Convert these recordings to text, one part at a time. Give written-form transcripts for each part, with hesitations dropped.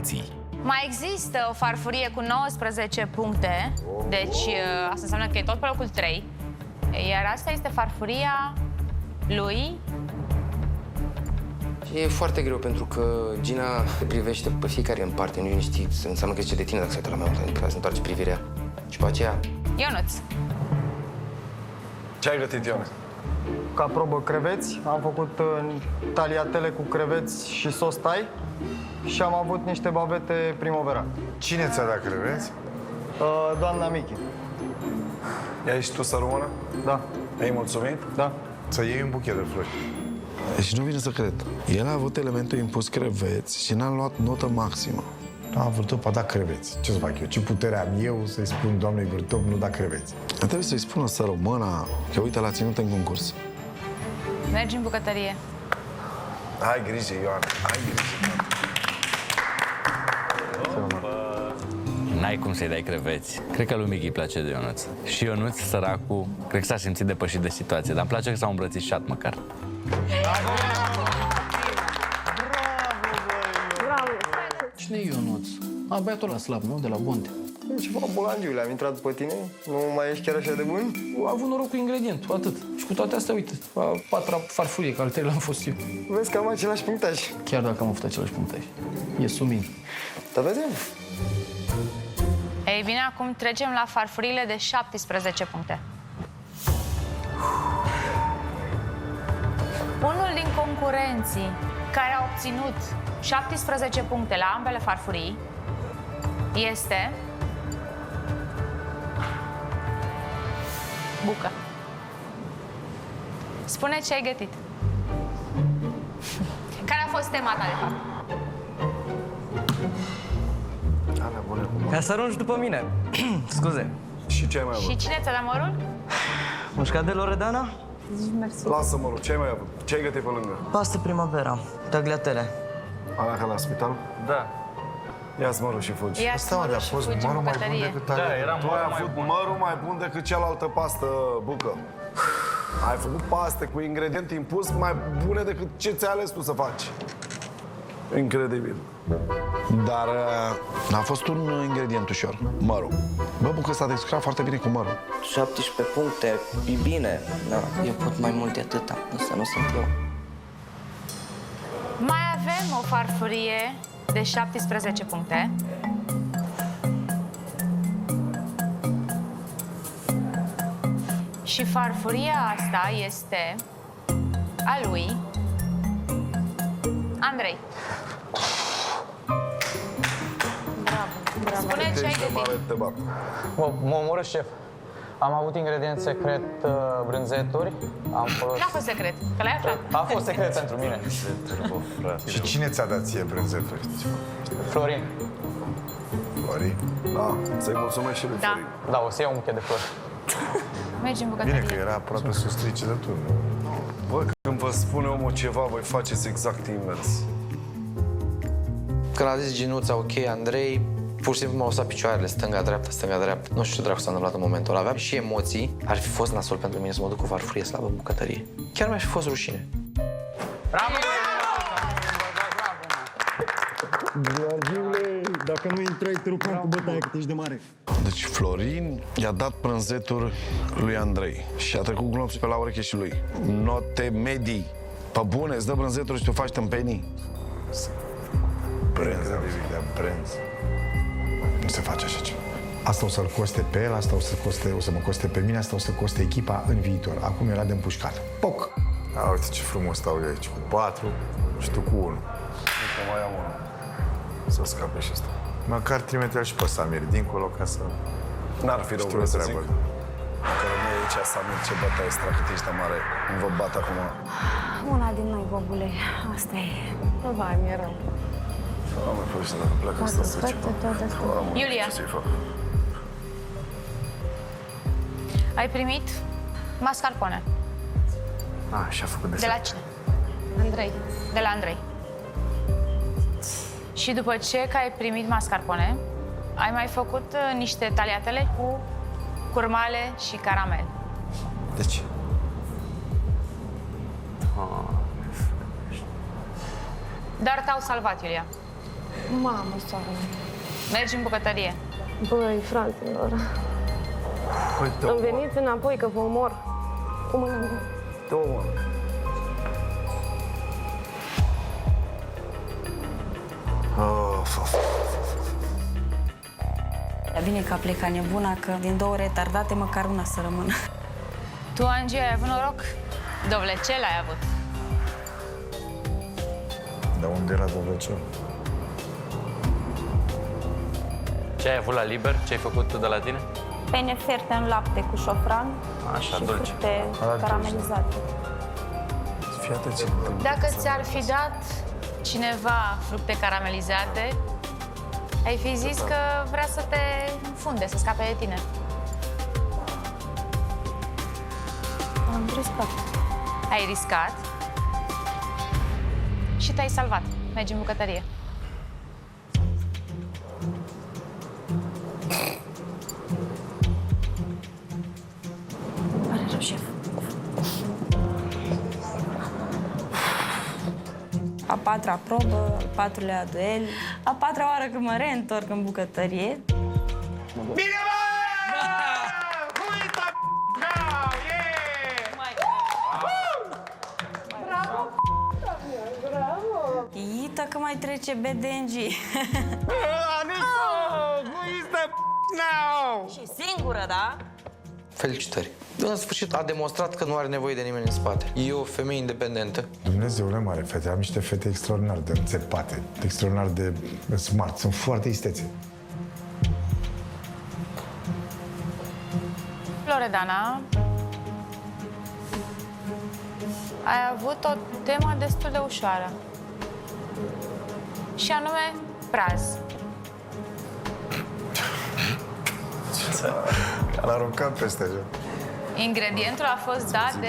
concurenții. Mai există o farfurie cu 19 puncte, deci asta înseamnă că e tot pe locul 3. Iar asta este farfuria lui... E foarte greu pentru că Gina privește pe fiecare în parte, nu știi, înseamnă că zice de tine dacă se uită la mai mult, adică să întoarce privirea. Și pe aceea... Ionuț. Ce ai gătit, Ionuț? Ca probă creveți, am făcut taliatele cu creveți și sos thai și am avut niște bavete primăvera. Cine ți-a dat creveți? Doamna Michi. I-ai și tu să română? Da. Ai mulțumit? Da. Să iei un buchet de flori. Deci nu vine să cred. El a avut elementul impus creveți și n-a luat notă maximă. Am vrut a dat creveți. Ce să fac eu? Ce putere am eu să-i spun doamnei Vârtop nu da creveți? Trebuie să-i spună să româna că uite l-a ținut în concurs. Mergi în bucătărie. Ai grijă, Ioana. Ai grijă. N-ai cum să-i dai creveți. Cred că lui Michi îi place de Ionuț. Și Ionuț, săracul, cred că s-a simțit depășit de situație, dar îmi place că s-au îmbrățișat măcar. Cine e Ionuț? Băiatul ăla slab, nu? De la Bonte. E ceva bolangiu, le-am intrat după tine. Nu mai ești chiar așa de bun? A avut noroc cu ingredientul, atât. Și cu toate astea, uite, a patra farfurie, că al treilea am fost eu. Vezi că am același punctaj. Chiar dacă am avut același punctaj. E sumin. Dar vedem. Ei bine, acum trecem la farfuriile de 17 puncte. Unul din concurenții care a obținut 17 puncte la ambele farfurii este... Bucă. Spune ce ai gătit. Care a fost tema ta, de fapt? Ca să arunci după mine. Scuze. Și ce ai mai avut? Și cine ți-a dat mărul? Mușcat de Loredana? Lasă mă rog, ce ai mai avut? Ce ai gătit pe lângă? Pastă primavera. Tagliatele. Alea la spital? Da. Ia-ți mărul și fugi. Ia-ți mărul și fugi în bucătărie. Da, tu ai avut mărul mai bun decât cealaltă pastă, Bucă. Ai făcut paste cu ingrediente impus mai bune decât ce ți-ai ales tu să faci. Incredibil. Dar a fost un ingredient ușor, mărul. Bă, Bucă s-a descurcat foarte bine cu mărul. 17 puncte, e bine. Da, eu pot mai mult de atâta, însă nu sunt eu. Mai avem o farfurie de 17 puncte. Și farfuria asta este a lui Andrei. Bravo. Spune ce ai gătit. Mă omoră, șef. Am avut ingredient secret brânzeturi. Am folosit... N-a fost secret, că l-ai aflat. A fost secret pentru mine. Și cine ți-a dat ție brânzeturi? Florin. Florin? Da, să-i mulțumesc și lui Da. Florin. Da, o să iau un buchet de flori. Mergi în Bine că bucătărie. era aproape să strice de turn. Bă, când vă spune omul ceva, voi faceți exact invers. Când a zis Ginuța, ok, Andrei, pur și simplu m-au lăsat picioarele, stânga-dreapta, stânga-dreapta. Nu știu ce dracu s-a întâmplat în momentul ăla. Aveam și emoții. Ar fi fost nasol pentru mine să mă duc cu farfurie slabă în bucătărie. Chiar mi-aș fi fost rușine. Georgiule, dacă nu intrai, te rupăm cu bătaia cât ești de mare. Deci Florin i-a dat prânzeturi lui Andrei și a trecut glonțul pe la ureche și lui. Note medii. Pe bune, îți dă brânzeturi și tu faci tâmpenii. Brânză, de brânză. Nu se face așa ceva. Asta o să-l coste pe el, asta o să mă coste pe mine, asta o să coste echipa în viitor. Acum era de împușcat. Poc! A, uite ce frumos stau eu aici, cu 4 și tu cu 1. Uite, mai am unul. Să scape și ăsta. Măcar trimite-l și pe Samir dincolo ca să... N-ar fi rău, vreau să zic. Dacă rămâi aici, Samir, ce bătaie extra cât ești de mare. Nu vă bat acum. Una din noi, bobule. Asta e. Vai, mi-e rău. Doamne, păi, dacă pleacă asta să ceva. Iulia. Ce să-i fac? Ai primit mascarpone. Și-a făcut De la cine? Andrei. De la Andrei. Și după ce că ai primit mascarpone, ai mai făcut niște taliatele cu curmale și caramel. Deci? Dar te-au salvat, Iulia. Mamă, soară. Mergi în bucătărie. Băi, fraților, Uite, îmi veniți înapoi că vă omor. Cu mâna mea. te omor. Dar bine că a plecat nebuna, că din 2 retardate măcar una să rămână. Tu, Angie, ai avut noroc? Dovlecel ai avut. Dar unde era Dovlecel? Ce ai avut la liber? Ce ai făcut tu de la tine? Pene ferte în lapte cu șofran Așa, și dulce. fructe caramelizate. Fii atent ce întâmplă. Dacă ți-ar fi dat cineva fructe caramelizate, ai fi zis că vrea să te înfunde, să scape de tine. Am riscat. Ai riscat și te-ai salvat. Mergi în bucătărie. Pare rău, șef. A 4-a probă, al 4-lea duel, a 4-a oară când mă reîntorc în bucătărie. Ită că mai trece BDNG. Și singură, da? Felicitări. În sfârșit a demonstrat că nu are nevoie de nimeni în spate. E o femeie independentă. Dumnezeule mare, fete, am niște fete extraordinar de înțepate, extraordinar de smart, sunt foarte istețe. Loredana, ai avut o temă destul de ușoară. Și anume, praz. L-a aruncat peste așa. Ingredientul a fost dat de...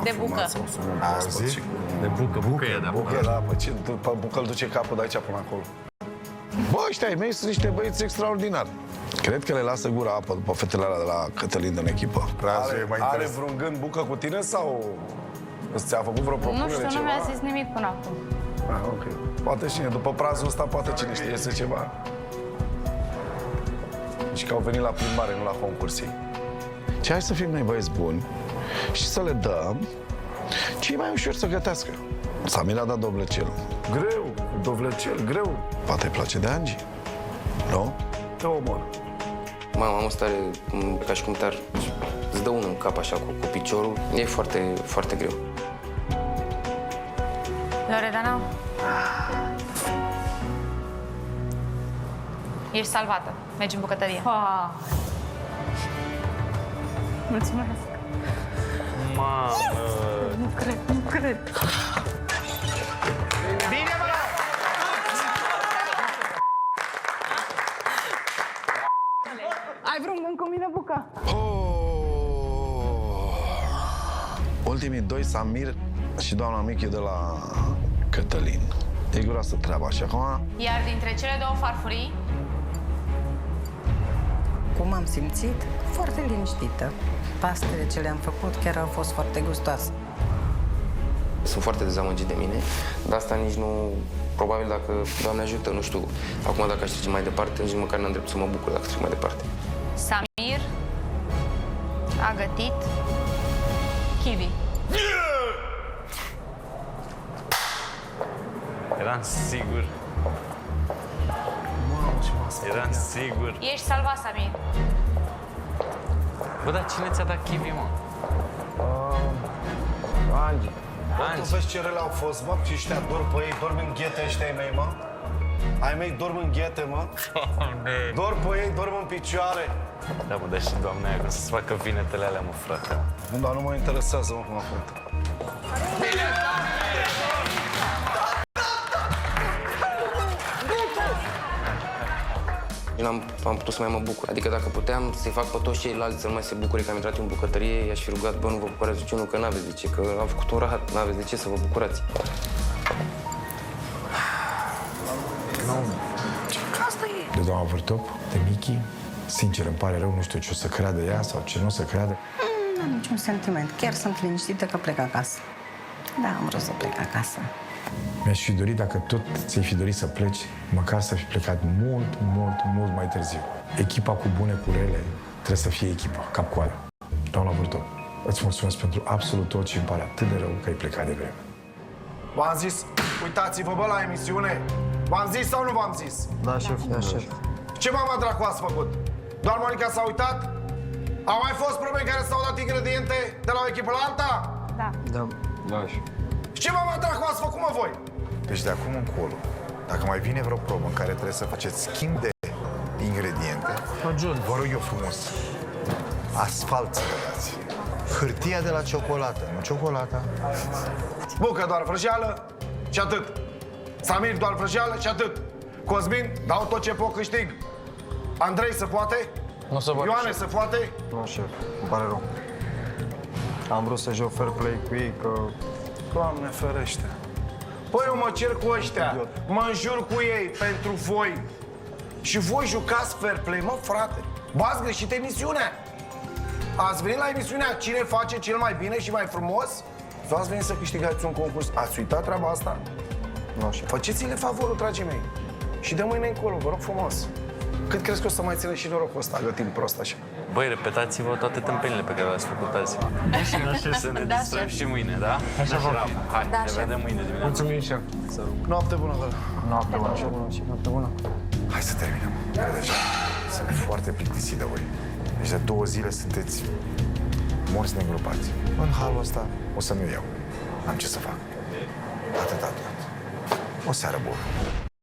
De bucă. Auzi? De bucă e, da. Bucă, da, pe ce? Pe bucă îl duce capul de aici până acolo. Bă, ăștia ai mei sunt niște băieți extraordinari. Cred că le lasă gura apă după fetele alea de la Cătălin din echipă. Prazul e mai Are interesant. vreun gând bucă cu tine sau ți-a făcut vreo propunere Nu știu, ceva? nu mi-a zis nimic până acum. Ah, ok. Poate cine, după prazul ăsta, poate cine știe să ceva. Și că au venit la plimbare, nu la concursii. Ce hai să fim noi băieți buni și să le dăm ce e mai ușor să gătească. Samir a dat dovlecel. Greu, dovlecel, greu. Poate îi place de Angie. Nu? Te omor. Mama, am o stare ca și cum îți dă unul în cap așa cu piciorul. E foarte, foarte greu. Loredana, ești salvată. Mergi în bucătărie. Mulțumesc. Mamă! Nu cred. Ai vreun gând cu mine, Buca? Ultimii doi, Samir și doamna Michi de la Cătălin. E groasă treaba și acum... Iar dintre cele două farfurii, Cum am simțit? Foarte liniștită. Pastele ce le-am făcut chiar au fost foarte gustoase. Sunt foarte dezamăgit de mine, dar asta nici nu... Probabil dacă Doamne ajută, nu știu, acum dacă aș trece mai departe, nici măcar n-am dreptul să mă bucur dacă trec mai departe. Samir a gătit kiwi. Eram sigur. Eram sigur. Ești salvat, Samir. Bă, dar cine ți-a dat kiwi, mă? Angie. Angie. Tu vezi ce rele au fost, mă? Și ăștia dorm pe ei, dorm în ghete ăștia ai mei, mă? Ai mei dorm în ghete, mă? Dorm pe ei, dorm în picioare. Da, mă, dar și doamna aia, cum să-ți facă vinetele alea, mă, frate. Nu, dar nu mă interesează, mă, cum a făcut. Eu am putut să mai mă bucur. Adică dacă puteam să-i fac pe toți ceilalți să nu mai se bucure că am intrat în bucătărie, i-aș fi rugat, bă, nu vă bucurați de ce, nu, că n-aveți de ce, că am făcut un rahat, n-aveți de ce să vă bucurați. De doamna Vârtop, de Michi, sincer îmi pare rău, nu știu ce o să creadă ea sau ce nu o să creadă. Nu am niciun sentiment. Chiar sunt liniștită că plec acasă. Da, am vrut să plec acasă. Mi-aș fi dorit, dacă tot ți-ai fi dorit să pleci, măcar să fi plecat mult mai târziu. Echipa cu bune, cu rele, trebuie să fie echipa, cap-coadă. Dau la vârtot. Îți mulțumesc pentru absolut tot și îmi pare atât de rău că ai plecat de vreme. V-am zis, uitați-vă, bă, la emisiune. V-am zis sau nu v-am zis? Da, șef, da, șef. Ce mama dracu ați făcut? Doar Monica s-a uitat? Au mai fost probe în care s-au dat ingrediente de la o echipă la alta? Da. Da, șef. Ce mama dracu ați făcut, mă, voi? Deci de acum încolo, dacă mai vine vreo probă în care trebuie să faceți schimb de ingrediente, vă rog eu frumos, asfalt să dați. Hârtia de la ciocolată, nu ciocolata. Bucă doar vrăjeală și atât. Samir doar vrăjeală și atât. Cosmin, dau tot ce pot, câștig. Andrei se poate? Nu se poate, Ioane șef. se poate? Nu, șef, îmi pare rău. Am vrut să joc fair play cu ei, că... Doamne ferește. Păi eu mă cer cu ăștia, mă înjur cu ei pentru voi. Și voi jucați fair play, mă, frate. V-ați greșit emisiunea. Ați venit la emisiunea cine face cel mai bine și mai frumos? Sau ați venit să câștigați un concurs? Ați uitat treaba asta? Nu, șef. Faceți-le favorul, dragii mei. Și de mâine încolo, vă rog frumos. Cât crezi că o să mai țină și norocul ăsta, gătim prost așa? Băi, repetați-vă toate tâmpenile pe care le-ați făcut azi. Așa să ne distrăm și mâine, da? Așa va fi. Hai, Da, ne șef. vedem mâine dimineața. Mulțumim, șef. Noapte bună, dragă. Noapte bună, șef. Noapte bună. Hai să terminăm. Că deja sunt foarte plictisit de voi. Deci de 2 zile sunteți morți neîngrupați. În halul ăsta o să mi iau. N-am ce să fac. Atât. O seară bună.